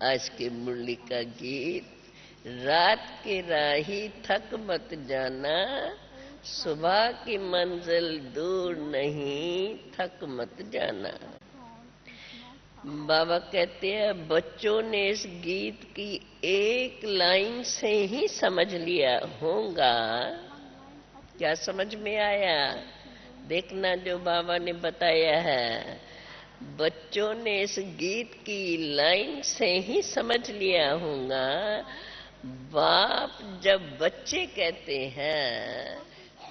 आज के मुरली का गीत, रात के राही थक मत जाना, सुबह की मंजिल दूर नहीं, थक मत जाना। बाबा कहते हैं बच्चों ने इस गीत की एक लाइन से ही समझ लिया होगा। क्या समझ में आया? देखना जो बाबा ने बताया है, बच्चों ने इस गीत की लाइन से ही समझ लिया होगा। बाप जब बच्चे कहते हैं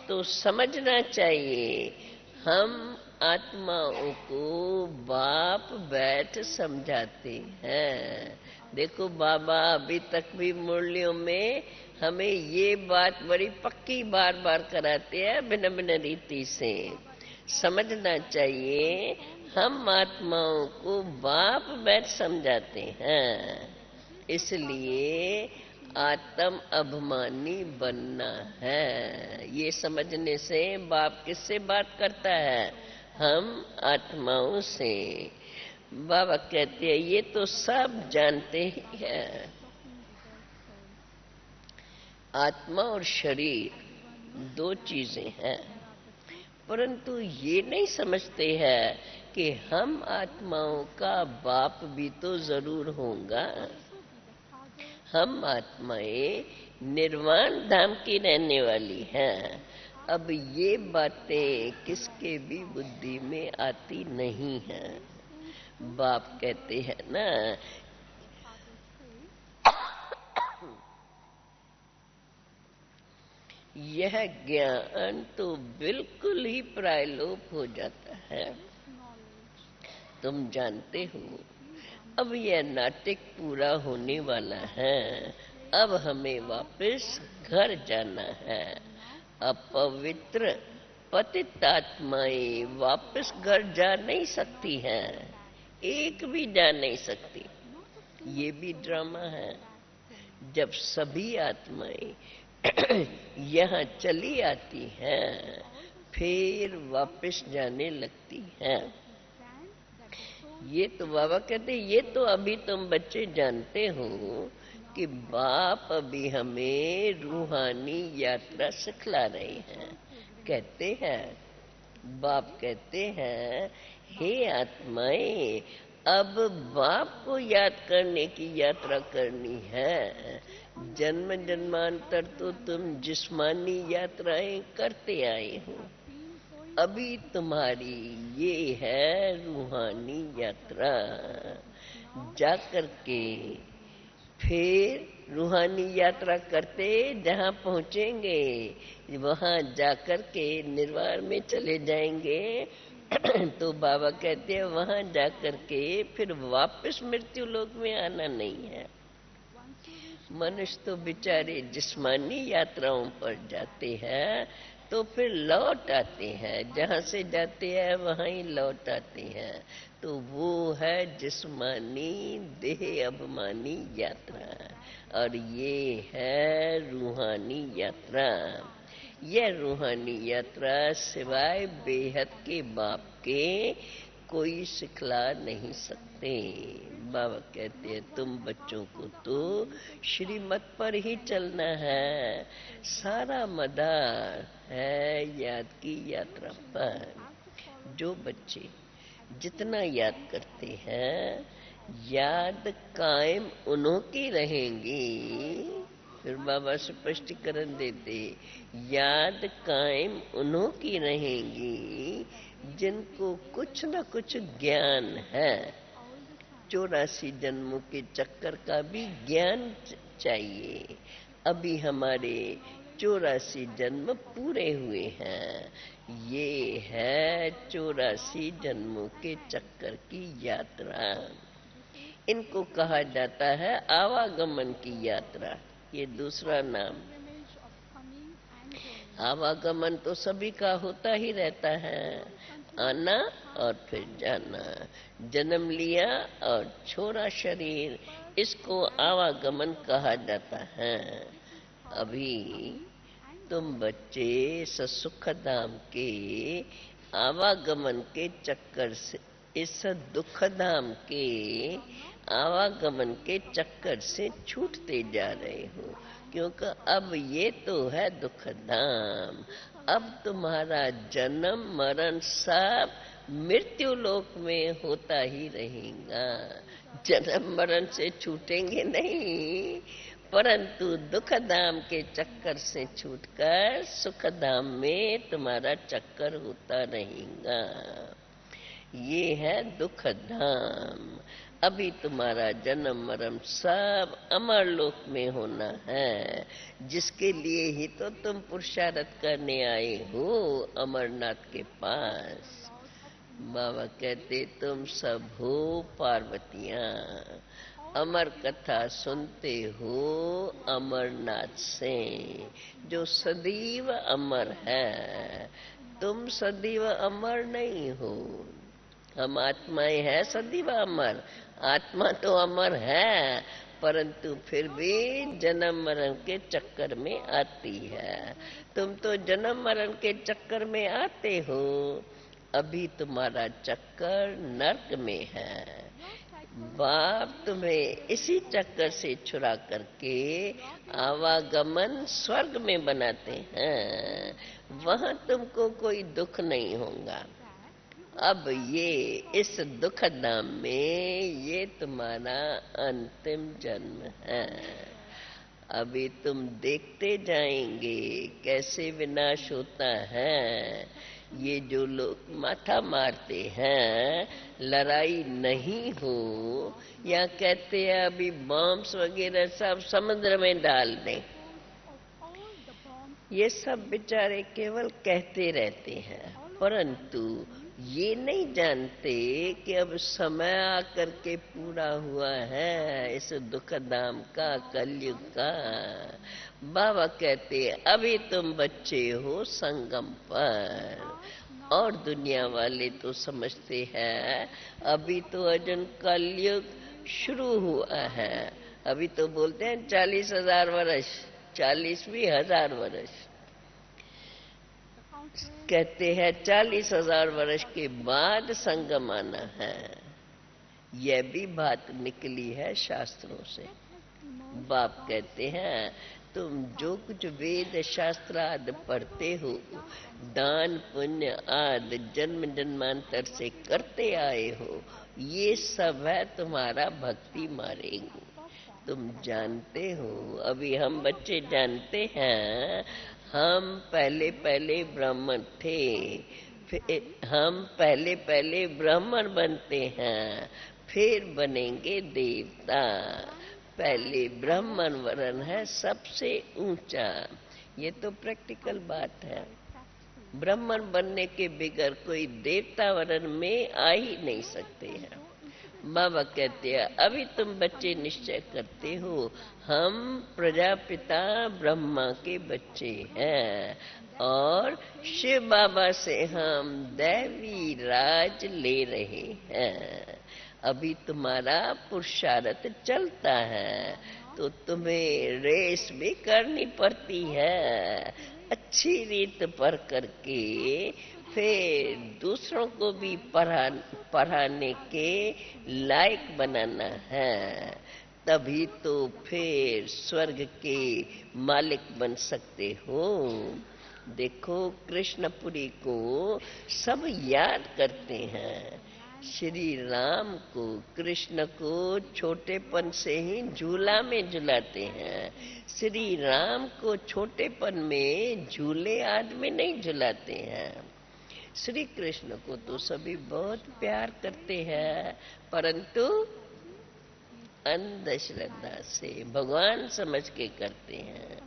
तो समझना चाहिए हम आत्माओं को बाप बैठ समझाते हैं। देखो बाबा अभी तक भी मुरलियों में हमें ये बात बड़ी पक्की बार बार कराते हैं, भिन्न भिन्न रीति से। समझना चाहिए हम आत्माओं को बाप बैठ समझाते हैं, इसलिए आत्म अभिमानी बनना है। ये समझने से बाप किससे बात करता है? हम आत्माओं से। बाबा कहते हैं ये तो सब जानते ही हैं, आत्मा और शरीर दो चीजें हैं, परंतु ये नहीं समझते हैं कि हम आत्माओं का बाप भी तो जरूर होगा। हम आत्माएं निर्वाण धाम की रहने वाली हैं। अब ये बातें किसके भी बुद्धि में आती नहीं है। बाप कहते हैं ना, यह ज्ञान तो बिल्कुल ही प्रायलोप हो जाता है। तुम जानते हो अब यह नाटक पूरा होने वाला है, अब हमें वापस घर जाना है। अपवित्र पतित आत्माएं वापस घर जा नहीं सकती हैं, एक भी जा नहीं सकती। ये भी ड्रामा है। जब सभी आत्माएं यहाँ चली आती हैं, फिर वापस जाने लगती हैं। ये तो बाबा कहते ये तो अभी तुम बच्चे जानते हो कि बाप अभी हमें रूहानी यात्रा सिखला रहे हैं। कहते हैं बाप कहते हैं हे आत्माएं, अब बाप को याद करने की यात्रा करनी है। जन्म जन्मांतर तो तुम जिस्मानी यात्राएं करते आए हो, अभी तुम्हारी ये है रूहानी यात्रा। जाकर के फिर रूहानी यात्रा करते जहाँ पहुँचेंगे वहाँ जाकर के निर्वाण में चले जाएंगे। तो बाबा कहते हैं वहाँ जाकर के फिर वापस मृत्यु लोक में आना नहीं है। मनुष्य तो बेचारे जिस्मानी यात्राओं पर जाते हैं तो फिर लौट आते हैं, जहाँ से जाते हैं वहाँ ही लौट आते हैं। तो वो है जिस्मानी देह अभिमानी यात्रा, और ये है रूहानी यात्रा। यह रूहानी यात्रा सिवाय बेहद के बाप के कोई सिखला नहीं सकते। बाबा कहते हैं तुम बच्चों को तो श्रीमत पर ही चलना है, सारा मदार है याद की यात्रा पर। जो बच्चे जितना याद करते हैं, याद कायम उन्हों की रहेंगी। फिर बाबा स्पष्टीकरण देते, याद कायम उन्हों की रहेंगी जिनको कुछ न कुछ ज्ञान है। 84 जन्मों के चक्कर का भी ज्ञान चाहिए। अभी हमारे 84 जन्म पूरे हुए हैं। ये है 84 जन्मों के चक्कर की यात्रा। इनको कहा जाता है आवागमन की यात्रा। ये दूसरा नाम। आवागमन तो सभी का होता ही रहता है, आना और फिर जाना। जन्म लिया और छोड़ा शरीर, इसको आवागमन कहा जाता है। अभी तुम बच्चे ससुख धाम के आवागमन के चक्कर से इस दुख धाम के आवागमन के चक्कर से छूटते जा रहे हो, क्योंकि अब ये तो है दुख धाम। अब तुम्हारा जन्म मरण सब मृत्यु लोक में होता ही रहेगा। जन्म मरण से छूटेंगे नहीं, परंतु दुख धाम के चक्कर से छूटकर सुख धाम में तुम्हारा चक्कर होता रहेगा। ये है दुख धाम। अभी तुम्हारा जन्म मरण सब अमर लोक में होना है, जिसके लिए ही तो तुम पुरुषार्थ करने आए हो अमरनाथ के पास। बाबा कहते तुम सब हो पार्वतियां, अमर कथा सुनते हो अमरनाथ से, जो सदैव अमर है। तुम सदैव अमर नहीं हो, हम आत्माएं हैं सदैव अमर। आत्मा तो अमर है, परंतु फिर भी जन्म मरण के चक्कर में आती है। तुम तो जन्म मरण के चक्कर में आते हो, अभी तुम्हारा चक्कर नर्क में है। बाप तुम्हें इसी चक्कर से छुड़ा करके आवागमन स्वर्ग में बनाते हैं, वहां तुमको कोई दुख नहीं होगा। अब ये इस दुख धाम में ये तुम्हारा अंतिम जन्म है। अभी तुम देखते जाएंगे कैसे विनाश होता है। ये जो लोग माथा मारते हैं लड़ाई नहीं हो, या कहते हैं अभी बॉम्ब्स वगैरह सब समुद्र में डाल दें, ये सब बेचारे केवल कहते रहते हैं, परंतु ये नहीं जानते कि अब समय आकर के पूरा हुआ है इस दुख धाम का, कलयुग का। बाबा कहते अभी तुम बच्चे हो संगम पर, और दुनिया वाले तो समझते हैं अभी तो अर्जुन कलयुग शुरू हुआ है। अभी तो बोलते हैं 40,000 वर्ष, 40,000 वर्ष कहते हैं, 40,000 वर्ष के बाद संगम आना है। यह भी बात निकली है शास्त्रों से। बाप कहते हैं तुम जो कुछ वेद शास्त्र आदि पढ़ते हो, दान पुण्य आदि जन्म जन्मांतर से करते आए हो, ये सब है तुम्हारा भक्ति मार्ग। तुम जानते हो, अभी हम बच्चे जानते हैं, हम पहले पहले ब्राह्मण थे, फिर हम पहले पहले ब्राह्मण बनते हैं, फिर बनेंगे देवता। पहले ब्राह्मण वर्ण है सबसे ऊंचा, ये तो प्रैक्टिकल बात है। ब्राह्मण बनने के बगैर कोई देवता वर्ण में आ ही नहीं सकते हैं। बाबा कहते हैं अभी तुम बच्चे निश्चय करते हो हम प्रजापिता ब्रह्मा के बच्चे हैं, और शिव बाबा से हम दैवी राज ले रहे हैं। अभी तुम्हारा पुरुषार्थ चलता है, तो तुम्हें रेस भी करनी पड़ती है, अच्छी रीत पढ़ करके फिर दूसरों को भी पढ़ाने के लायक बनाना है। तभी तो फिर स्वर्ग के मालिक बन सकते हो। देखो कृष्णपुरी को सब याद करते हैं, श्री राम को कृष्ण को छोटेपन से ही झूला में झुलाते हैं। श्री राम को छोटेपन में झूले आदमी नहीं झुलाते हैं। श्री कृष्ण को तो सभी बहुत प्यार करते हैं, परंतु अंधश्रद्धा से भगवान समझ के करते हैं।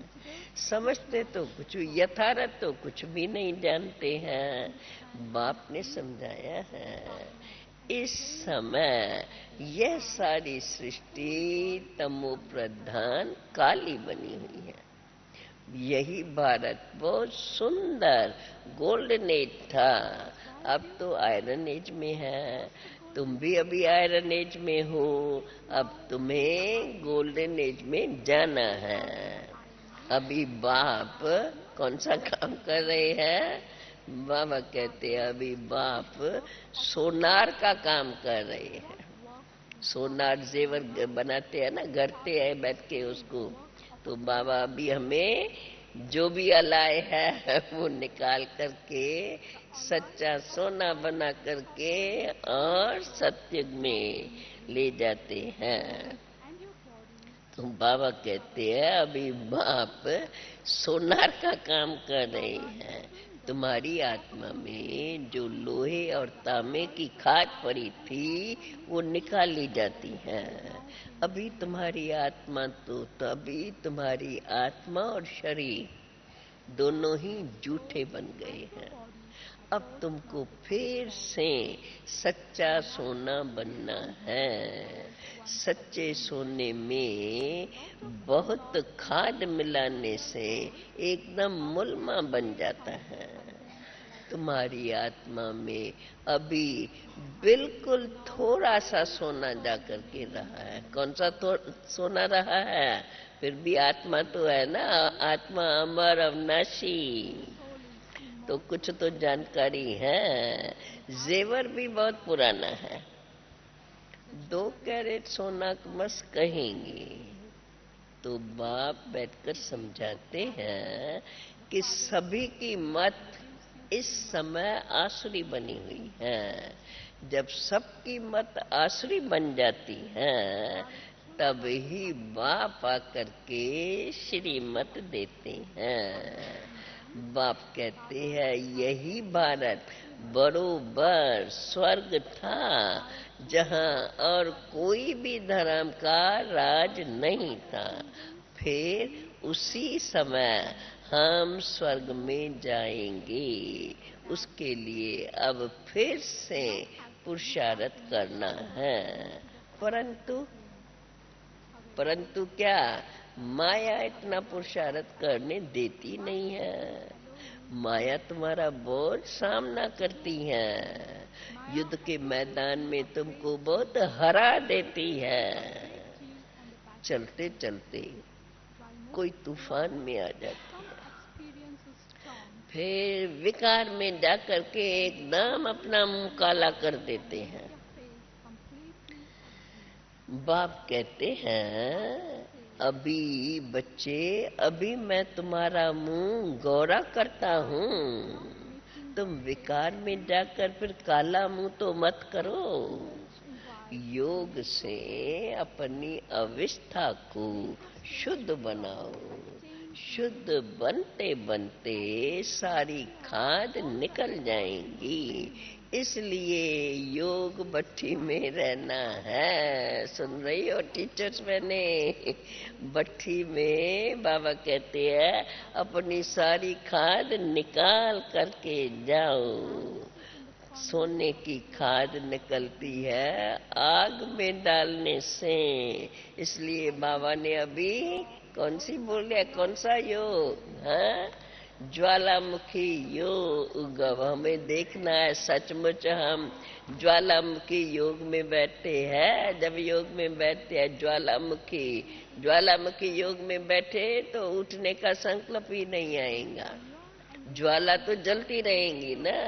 समझते तो कुछ, यथार्थ तो कुछ भी नहीं जानते हैं। बाप ने समझाया है इस समय यह सारी सृष्टि तमो प्रधान काली बनी हुई है। यही भारत बहुत सुंदर गोल्डन एज था, अब तो आयरन एज में है। तुम भी अभी आयरन एज में हो, अब तुम्हें गोल्डन एज में जाना है। अभी बाप कौन सा काम कर रहे हैं? बाबा कहते हैं अभी बाप सोनार का काम कर रहे हैं। सोनार जेवर बनाते हैं ना, गढ़ते हैं बैठ के उसको। तो बाबा अभी हमें जो भी अलाय है वो निकाल करके सच्चा सोना बना करके और सत्युग में ले जाते हैं। तो बाबा कहते हैं अभी बाप सोनार का काम कर रहे हैं। तुम्हारी आत्मा में जो लोहे और तांबे की खाद पड़ी थी वो निकाल ली जाती है। अभी तुम्हारी आत्मा तो अभी तुम्हारी आत्मा और शरीर दोनों ही जूठे बन गए हैं। अब तुमको फिर से सच्चा सोना बनना है। सच्चे सोने में बहुत खाद मिलाने से एकदम मुलमा बन जाता है। तुम्हारी आत्मा में अभी बिल्कुल थोड़ा सा सोना जाकर के रहा है। कौन सा सोना रहा है? फिर भी आत्मा तो है ना, आत्मा अमर अविनाशी, तो कुछ तो जानकारी है। जेवर भी बहुत पुराना है, 2 कैरेट सोना बस कहेंगे। तो बाप बैठकर समझाते हैं कि सभी की मत इस समय आसुरी बनी हुई है। जब सबकी मत आसुरी बन जाती है तब ही बाप आकर के श्रीमत देते हैं। बाप कहते हैं यही भारत बरोबर स्वर्ग था जहां और कोई भी धर्म का राज नहीं था। फिर उसी समय हम स्वर्ग में जाएंगे। उसके लिए अब फिर से पुरुषार्थ करना है। परंतु क्या माया इतना पुरुषार्थ करने देती नहीं है। माया तुम्हारा बहुत सामना करती है। युद्ध के मैदान में तुमको बहुत हरा देती है। चलते चलते कोई तूफान में आ जाती है, फिर विकार में जाकर के एकदम अपना मुंह काला कर देते हैं। बाप कहते हैं अभी बच्चे, अभी मैं तुम्हारा मुंह गौरा करता हूँ। तुम विकार में जाकर फिर काला मुंह तो मत करो। योग से अपनी अवस्था को शुद्ध बनाओ। शुद्ध बनते बनते सारी खाद निकल जाएंगी। इसलिए योग भट्ठी में रहना है। सुन रही हो टीचर्स? मैंने भट्ठी में बाबा कहते हैं अपनी सारी खाद निकाल करके जाओ। सोने की खाद निकलती है आग में डालने से। इसलिए बाबा ने अभी कौन सी बोले, कौन सा योग है? ज्वालामुखी योग। हमें देखना है सचमुच हम ज्वालामुखी योग में बैठते हैं। जब योग में बैठते हैं ज्वालामुखी योग में बैठे तो उठने का संकल्प ही नहीं आएगा। ज्वाला तो जलती रहेंगी ना।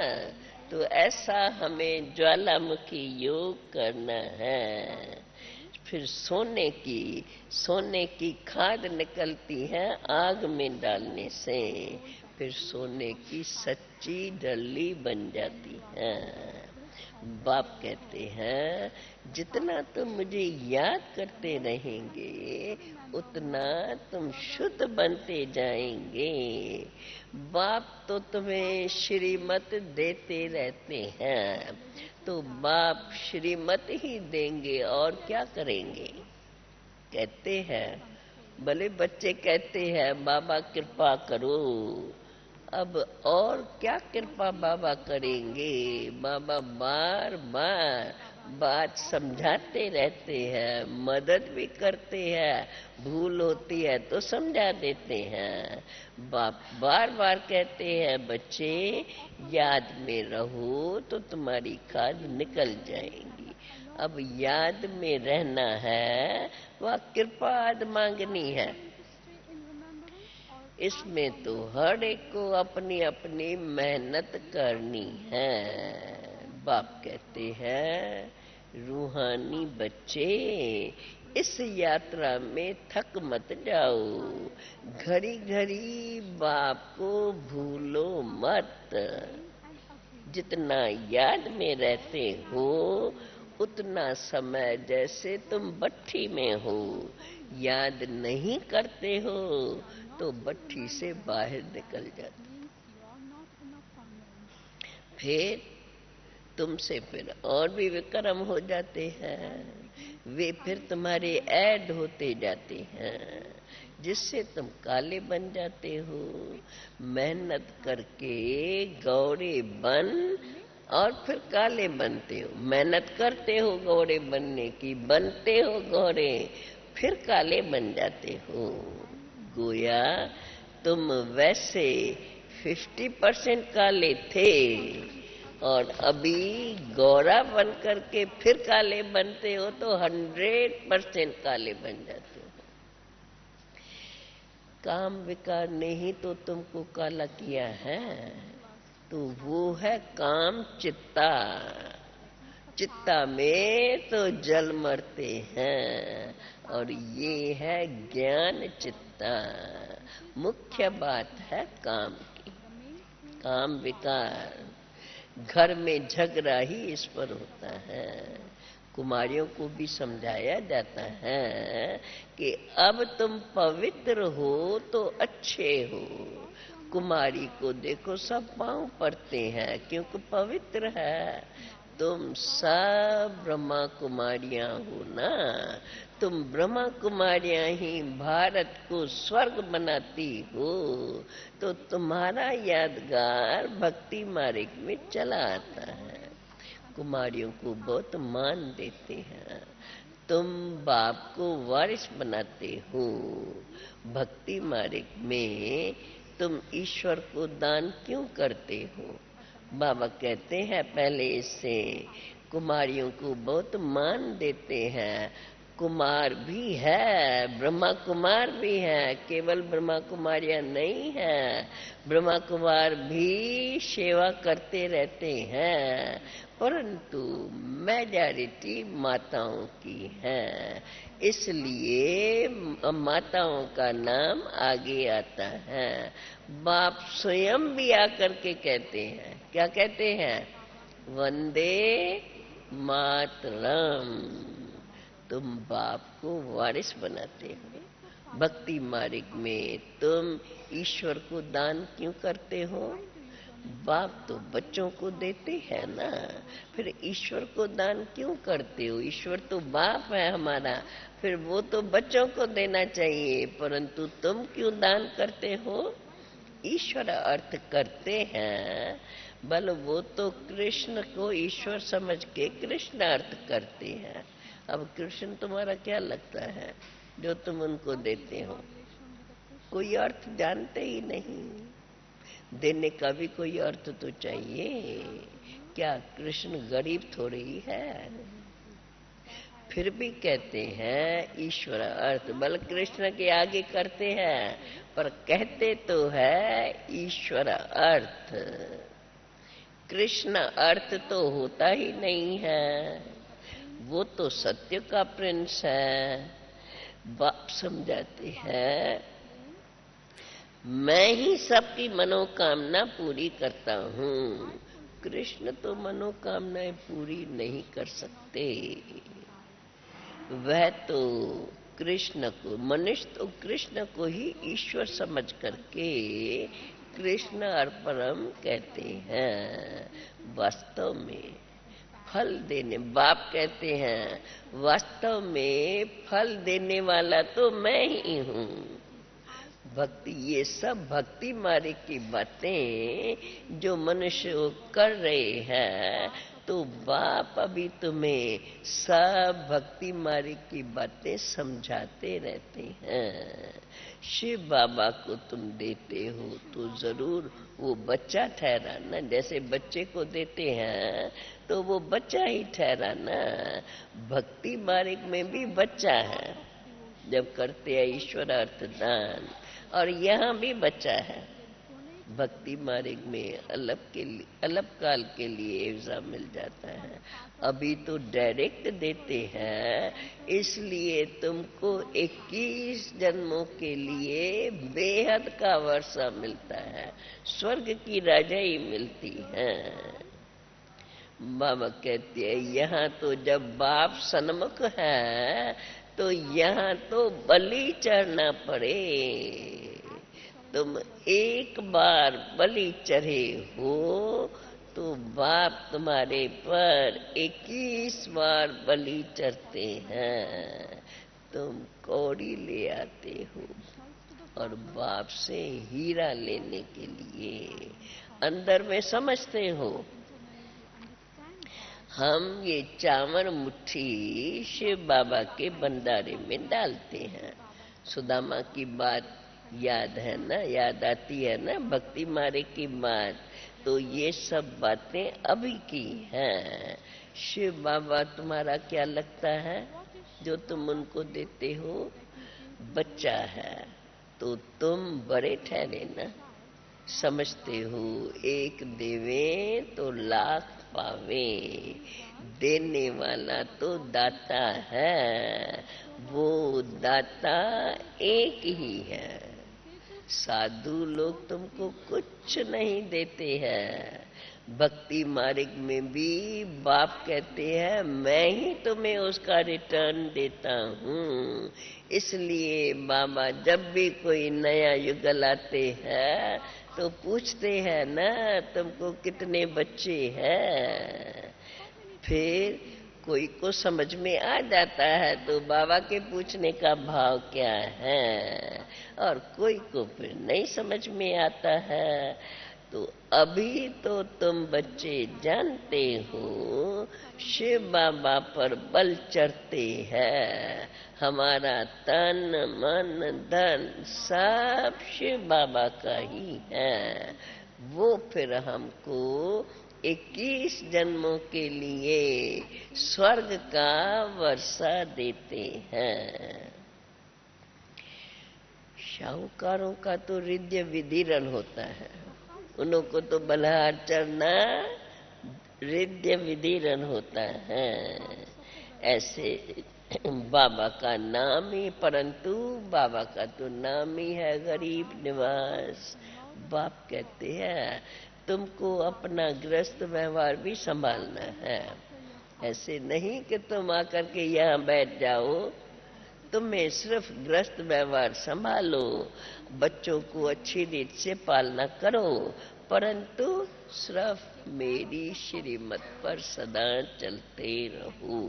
तो ऐसा हमें ज्वालामुखी योग करना है। फिर सोने की खाद निकलती है आग में डालने से। फिर सोने की सच्ची डल्ली बन जाती है। बाप कहते हैं जितना तुम मुझे याद करते रहेंगे उतना तुम शुद्ध बनते जाएंगे। बाप तो तुम्हें श्रीमत देते रहते हैं, तो बाप श्रीमत ही देंगे और क्या करेंगे। कहते हैं भले बच्चे कहते हैं बाबा कृपा करो। अब और क्या कृपा बाबा करेंगे। बाबा बार बार बात समझाते रहते हैं, मदद भी करते हैं, भूल होती है तो समझा देते हैं। बाप बार बार कहते हैं बच्चे याद में रहो तो तुम्हारी खाद निकल जाएंगी। अब याद में रहना है, वह कृपा मांगनी है। इसमें तो हर एक को अपनी अपनी मेहनत करनी है। बाप कहते हैं, रूहानी बच्चे इस यात्रा में थक मत जाओ, घड़ी घड़ी बाप को भूलो मत। जितना याद में रहते हो उतना समय जैसे तुम भट्ठी में हो, याद नहीं करते हो तो भट्ठी से बाहर निकल जाते। फिर तुमसे फिर और भी विक्रम हो जाते हैं, वे फिर तुम्हारे ऐड होते जाते हैं, जिससे तुम काले बन जाते हो। मेहनत करके गौरे बन और फिर काले बनते हो। मेहनत करते हो गौरे बनने की, बनते हो गौरे, फिर काले बन जाते हो। गोया तुम वैसे 50% काले थे और अभी गौरा बन करके फिर काले बनते हो तो 100% काले बन जाते हो। काम विकार ने ही तो तुमको काला किया है, तो वो है काम चित्ता। चित्ता में तो जल मरते हैं और ये है ज्ञान चित्ता। मुख्य बात है काम की। काम विकार, घर में झगड़ा ही इस पर होता है। कुमारियों को भी समझाया जाता है कि अब तुम पवित्र हो तो अच्छे हो। कुमारी को देखो सब पांव पड़ते हैं क्योंकि पवित्र है। तुम सब ब्रह्मा कुमारियां हो ना, तुम ब्रह्मा कुमारियां ही भारत को स्वर्ग बनाती हो, तो तुम्हारा यादगार भक्ति मार्ग में चला आता है। कुमारियों को बहुत मान देते हैं। तुम बाप को वारिस बनाते हो। भक्ति मार्ग में तुम ईश्वर को दान क्यों करते हो? बाबा कहते हैं पहले इससे कुमारियों को बहुत मान देते हैं। कुमार भी है, ब्रह्मा कुमार भी है, केवल ब्रह्मा कुमारियां नहीं है। ब्रह्मा कुमार भी सेवा करते रहते हैं, परंतु मेजॉरिटी माताओं की है, इसलिए माताओं का नाम आगे आता है। बाप स्वयं भी आकर के कहते हैं, क्या कहते हैं? वंदे मातरम। तुम बाप को वारिस बनाते हो। भक्ति मार्ग में तुम ईश्वर को दान क्यों करते हो? बाप तो बच्चों को देते हैं ना, फिर ईश्वर को दान क्यों करते हो? ईश्वर तो बाप है हमारा, फिर वो तो बच्चों को देना चाहिए, परंतु तुम क्यों दान करते हो? ईश्वर अर्थ करते हैं, बल वो तो कृष्ण को ईश्वर समझ के कृष्ण अर्थ करते हैं। अब कृष्ण तुम्हारा क्या लगता है जो तुम उनको देते हो? कोई अर्थ जानते ही नहीं। देने का भी कोई अर्थ तो चाहिए। क्या कृष्ण गरीब थोड़े ही है? फिर भी कहते हैं ईश्वर अर्थ, बल कृष्ण के आगे करते हैं, पर कहते तो है ईश्वर अर्थ। कृष्ण अर्थ तो होता ही नहीं है, वो तो सत्य का प्रिंस है। बाप समझाते हैं मैं ही सबकी मनोकामना पूरी करता हूँ। कृष्ण तो मनोकामनाएं पूरी नहीं कर सकते। वह तो कृष्ण को, मनुष्य तो कृष्ण को ही ईश्वर समझ करके कृष्ण अर्पणम कहते हैं। वास्तव में फल देने, बाप कहते हैं वास्तव में फल देने वाला तो मैं ही हूँ। भक्ति, ये सब भक्ति मार्ग की बातें जो मनुष्य कर रहे हैं, तो बाप अभी तुम्हें सब भक्ति मार्ग की बातें समझाते रहते हैं। शिव बाबा को तुम देते हो तो जरूर वो बच्चा ठहराना, जैसे बच्चे को देते हैं तो वो बच्चा ही ठहराना। भक्ति मार्ग में भी बच्चा है। जब करते हैं ईश्वर अर्थ दान, और यहाँ भी बचा है। भक्ति मार्ग में अल्प काल के लिए वीजा मिल जाता है। अभी तो डायरेक्ट देते हैं, इसलिए तुमको 21 जन्मों के लिए बेहद का वर्षा मिलता है, स्वर्ग की राजाई मिलती है। बाबा कहते हैं यहाँ तो जब बाप सन्मुख है तो यहाँ तो बलि चढ़ना पड़े। तुम एक बार बलि चढ़े हो तो बाप तुम्हारे पर 21 बार बलि चढ़ते हैं। तुम कौड़ी ले आते हो और बाप से हीरा लेने के लिए अंदर में समझते हो। हम ये चावल मुट्ठी शिव बाबा के भंडारे में डालते हैं। सुदामा की बात याद है ना, याद आती है ना, भक्ति मार्ग की बात। तो ये सब बातें अभी की हैं। शिव बाबा तुम्हारा क्या लगता है जो तुम उनको देते हो? बच्चा है तो तुम बड़े ठहरे ना। समझते हो एक देवे तो लाख पावे, देने वाला तो दाता है, वो दाता एक ही है। साधु लोग तुमको कुछ नहीं देते हैं। भक्ति मार्ग में भी बाप कहते हैं मैं ही तुम्हें उसका रिटर्न देता हूँ। इसलिए बाबा जब भी कोई नया युगल आते हैं तो पूछते हैं ना तुमको कितने बच्चे हैं। फिर कोई को समझ में आ जाता है तो बाबा के पूछने का भाव क्या है, और कोई को फिर नहीं समझ में आता है। तो अभी तो तुम बच्चे जानते हो शिव बाबा पर बल चढ़ते हैं। हमारा तन मन धन सब शिव बाबा का ही है। वो फिर हमको 21 जन्मों के लिए स्वर्ग का वर्षा देते हैं। शाहूकारों का तो रिद्ध विधिरण होता है, उनको तो बलहार चढ़ना रिद्ध विधिरण होता है। ऐसे बाबा का नाम ही, परंतु बाबा का तो नाम ही है गरीब निवास। बाप कहते हैं तुमको अपना गृहस्थ व्यवहार भी संभालना है। ऐसे नहीं कि तुम आकर के यहाँ बैठ जाओ, तुम्हें सिर्फ गृहस्थ व्यवहार संभालो, बच्चों को अच्छी रीत से पालना करो, परंतु सिर्फ मेरी श्रीमत पर सदा चलते रहो।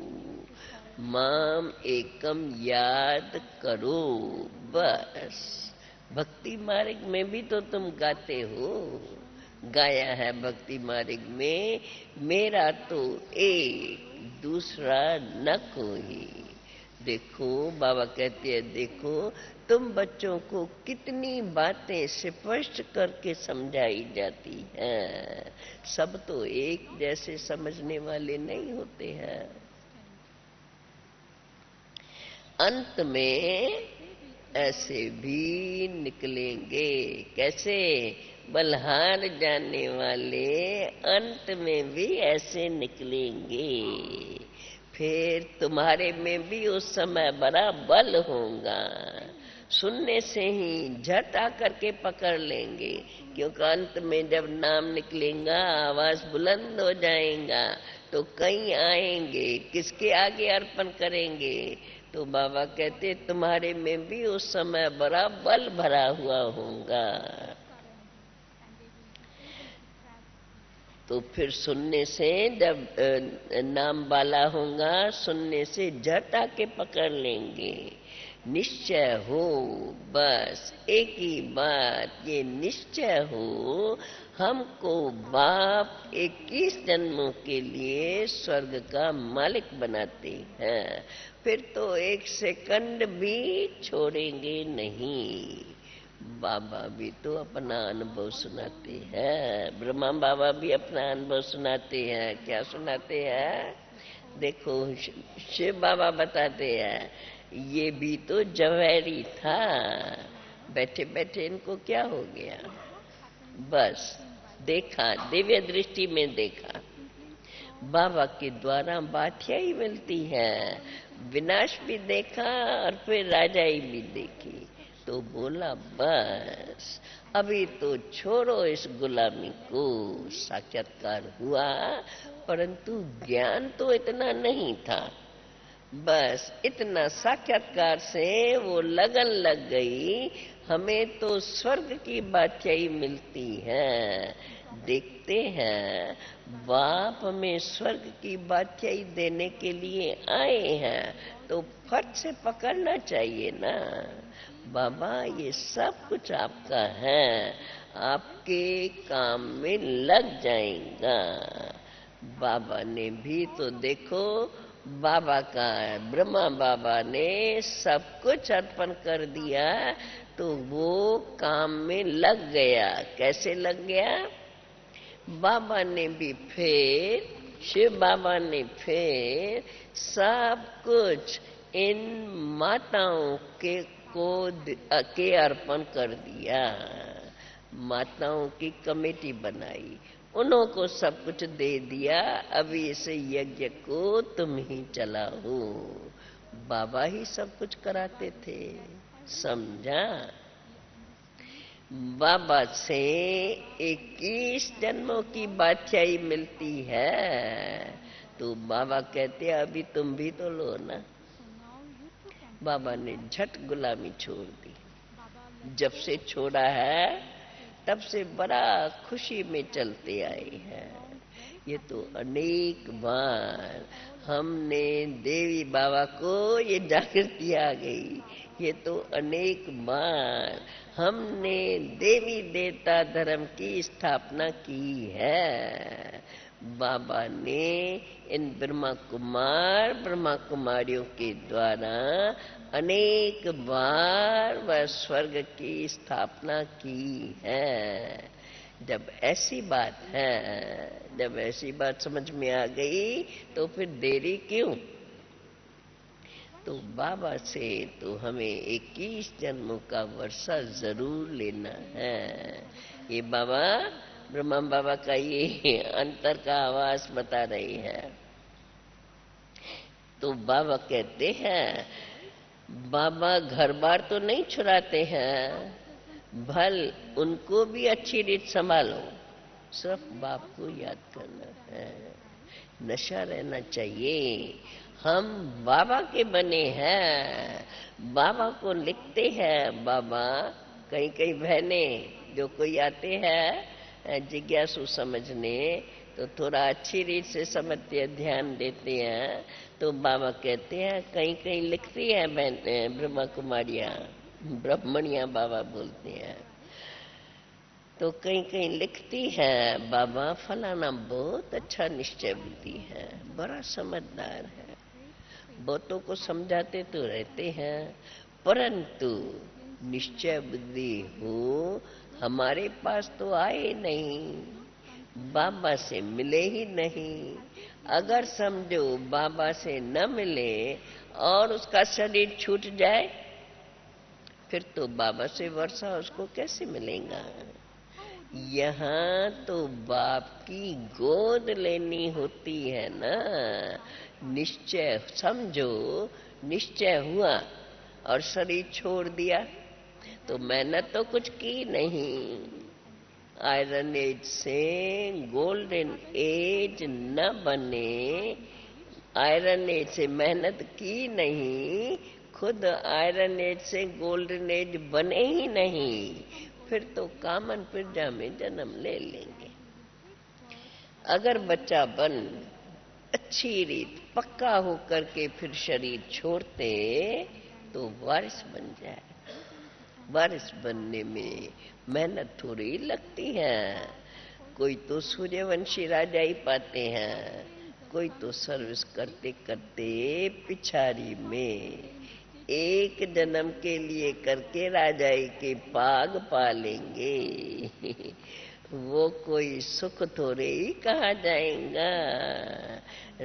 माम एकम याद करो बस। भक्ति मार्ग में भी तो तुम गाते हो, गाया है भक्ति मार्ग में मेरा तो एक दूसरा न कोई। देखो बाबा कहते हैं देखो तुम बच्चों को कितनी बातें स्पष्ट करके समझाई जाती हैं। सब तो एक जैसे समझने वाले नहीं होते हैं। अंत में ऐसे भी निकलेंगे। कैसे? बलहार जाने वाले अंत में भी ऐसे निकलेंगे। फिर तुम्हारे में भी उस समय बड़ा बल होगा। सुनने से ही झट आकर के पकड़ लेंगे, क्योंकि अंत में जब नाम निकलेगा आवाज बुलंद हो जाएगा तो कई आएंगे, किसके आगे अर्पण करेंगे? तो बाबा कहते तुम्हारे में भी उस समय बड़ा बल भरा हुआ होगा। तो फिर सुनने से जब नाम वाला होगा, सुनने से झट आके पकड़ लेंगे। निश्चय हो, बस एक ही बात ये निश्चय हो, हमको बाप 21 जन्मों के लिए स्वर्ग का मालिक बनाते हैं। फिर तो एक सेकंड भी छोड़ेंगे नहीं। बाबा भी तो अपना अनुभव सुनाते हैं, ब्रह्मा बाबा भी अपना अनुभव सुनाते हैं। क्या सुनाते हैं? देखो शिव बाबा बताते हैं ये भी तो जवेरी था, बैठे बैठे इनको क्या हो गया? बस देखा, दिव्य दृष्टि में देखा, बाबा के द्वारा बाधिया ही मिलती है। विनाश भी देखा और फिर राजाई भी देखी, तो बोला बस अभी तो छोड़ो इस गुलामी को। साक्षात्कार हुआ, परंतु ज्ञान तो इतना नहीं था। बस इतना साक्षात्कार से वो लगन लग गई, हमें तो स्वर्ग की बादशाही मिलती है। देखते हैं बाप हमें स्वर्ग की बादशाही देने के लिए आए हैं, तो फट से पकड़ना चाहिए ना। बाबा ये सब कुछ आपका है, आपके काम में लग जाएगा। बाबा ने भी तो देखो, बाबा का ब्रह्मा बाबा ने सब कुछ अर्पण कर दिया, तो वो काम में लग गया। कैसे लग गया? बाबा ने भी फिर, शिव बाबा ने फिर सब कुछ इन माताओं के अर्पण कर दिया। माताओं की कमेटी बनाई, उन्हों को सब कुछ दे दिया। अभी इस यज्ञ को तुम ही चलाओ। बाबा ही सब कुछ कराते थे, समझा? बाबा से 21 जन्मों की बादशाही मिलती है। तो बाबा कहते अभी तुम भी तो लो ना। बाबा ने झट गुलामी छोड़ दी। जब से छोड़ा है तब से बड़ा खुशी में चलते आए हैं। ये तो अनेक बार हमने देवी बाबा को ये जागृति आ गई। ये तो अनेक बार हमने देवी देवता धर्म की स्थापना की है। बाबा ने इन ब्रह्मा कुमारियों के द्वारा अनेक बार वह स्वर्ग की स्थापना की है। जब ऐसी बात है, जब ऐसी बात समझ में आ गई, तो फिर देरी क्यों? तो बाबा से तो हमें 21 जन्मों का वर्षा जरूर लेना है। ये बाबा, ब्रह्मा बाबा का ये अंतर का आवाज बता रही है। तो बाबा कहते हैं, बाबा घर बार तो नहीं छुड़ाते हैं, भल उनको भी अच्छी रीत संभालो। सिर्फ बाप को याद करना है, नशा रहना चाहिए। हम बाबा के बने हैं, बाबा को लिखते हैं। बाबा कई कई बहनें जो कोई आते हैं जिज्ञासु समझने, तो थोड़ा अच्छी रीत से समझते हैं, ध्यान देते हैं। तो बाबा कहते हैं, कहीं कहीं लिखती है बहन ब्रह्मा कुमारियां, ब्राह्मणियां बाबा बोलते हैं, तो कहीं कहीं लिखती है, बाबा फलाना बहुत अच्छा निश्चय बुद्धि है, बड़ा समझदार है, बहुतों को समझाते तो रहते हैं, परंतु निश्चय बुद्धि हो हमारे पास तो आए नहीं, बाबा से मिले ही नहीं। अगर समझो बाबा से न मिले और उसका शरीर छूट जाए, फिर तो बाबा से वर्षा उसको कैसे मिलेगा? यहाँ तो बाप की गोद लेनी होती है ना। निश्चय समझो, निश्चय हुआ और शरीर छोड़ दिया, तो मेहनत तो कुछ की नहीं। आयरन एज से गोल्डन एज न बने, आयरन एज से मेहनत की नहीं, खुद आयरन एज से गोल्डन एज बने ही नहीं, फिर तो कामन पिरजा में जन्म ले लेंगे। अगर बच्चा बन अच्छी रीत पक्का होकर के फिर शरीर छोड़ते, तो वारिस बन जाए। वारिस बनने में मेहनत थोड़ी लगती है। कोई तो सूर्यवंशी राजा ही पाते हैं, कोई तो सर्विस करते करते पिछाड़ी में एक जन्म के लिए करके राजाई के पाग पालेंगे। वो कोई सुख थोड़े ही कहा जाएगा।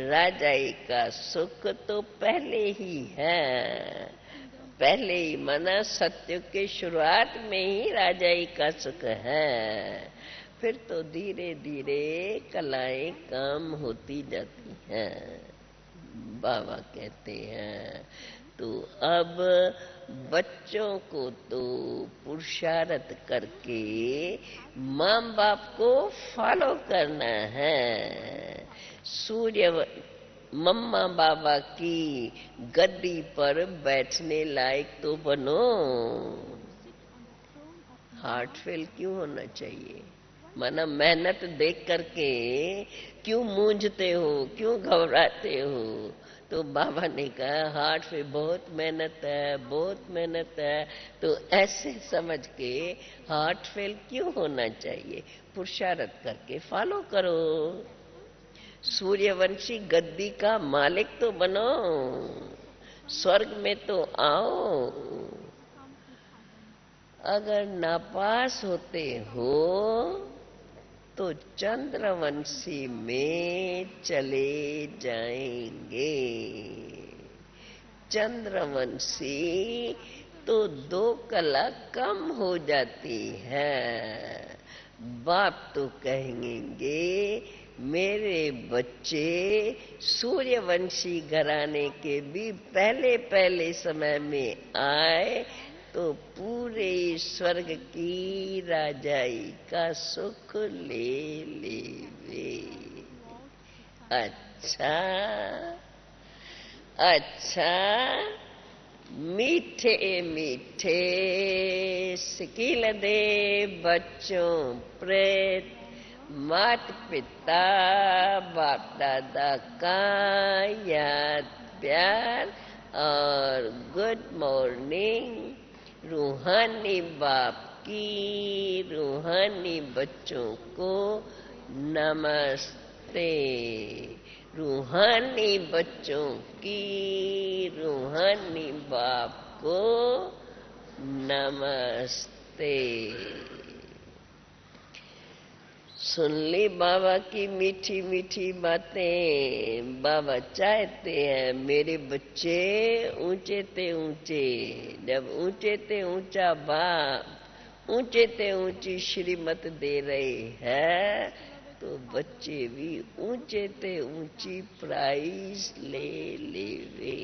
राजाई का सुख तो पहले ही है, पहले ही माना सत्य के शुरुआत में ही राजाई का सुख है, फिर तो धीरे धीरे कलाएं काम होती जाती हैं। बाबा कहते हैं तो अब बच्चों को तो पुरुषार्थ करके माँ बाप को फॉलो करना है। मम्मा बाबा की गद्दी पर बैठने लायक तो बनो। हार्ट फेल क्यों होना चाहिए? माना मेहनत देख करके क्यों मूंझते हो, क्यों घबराते हो? तो बाबा ने कहा हार्ट फेल बहुत मेहनत है, बहुत मेहनत है। तो ऐसे समझ के हार्ट फेल क्यों होना चाहिए? पुरुषार्थ करके फॉलो करो। सूर्यवंशी गद्दी का मालिक तो बनो, स्वर्ग में तो आओ। अगर नापास होते हो तो चंद्रवंशी में चले जाएंगे। चंद्रवंशी तो 2 कला कम हो जाती है। बाप तो कहेंगे मेरे बच्चे सूर्यवंशी घराने के भी पहले पहले समय में आए तो पूरे स्वर्ग की राजाई का सुख ले लेवे। अच्छा अच्छा, मीठे मीठे सिकिल दे बच्चों प्रेत मात पिता बाप दादा का याद प्यार और गुड मॉर्निंग। रूहानी बाप की रूहानी बच्चों को नमस्ते। रूहानी बच्चों की रूहानी बाप को नमस्ते। सुन ली बाबा की मीठी मीठी बातें। बाबा चाहते हैं मेरे बच्चे ऊंचे ते ऊंचे। जब ऊंचे ते ऊंचा बाप ऊंचे ते ऊंची श्रीमत दे रहे हैं तो बच्चे भी ऊंचे ते ऊंची प्राइज ले लेवे।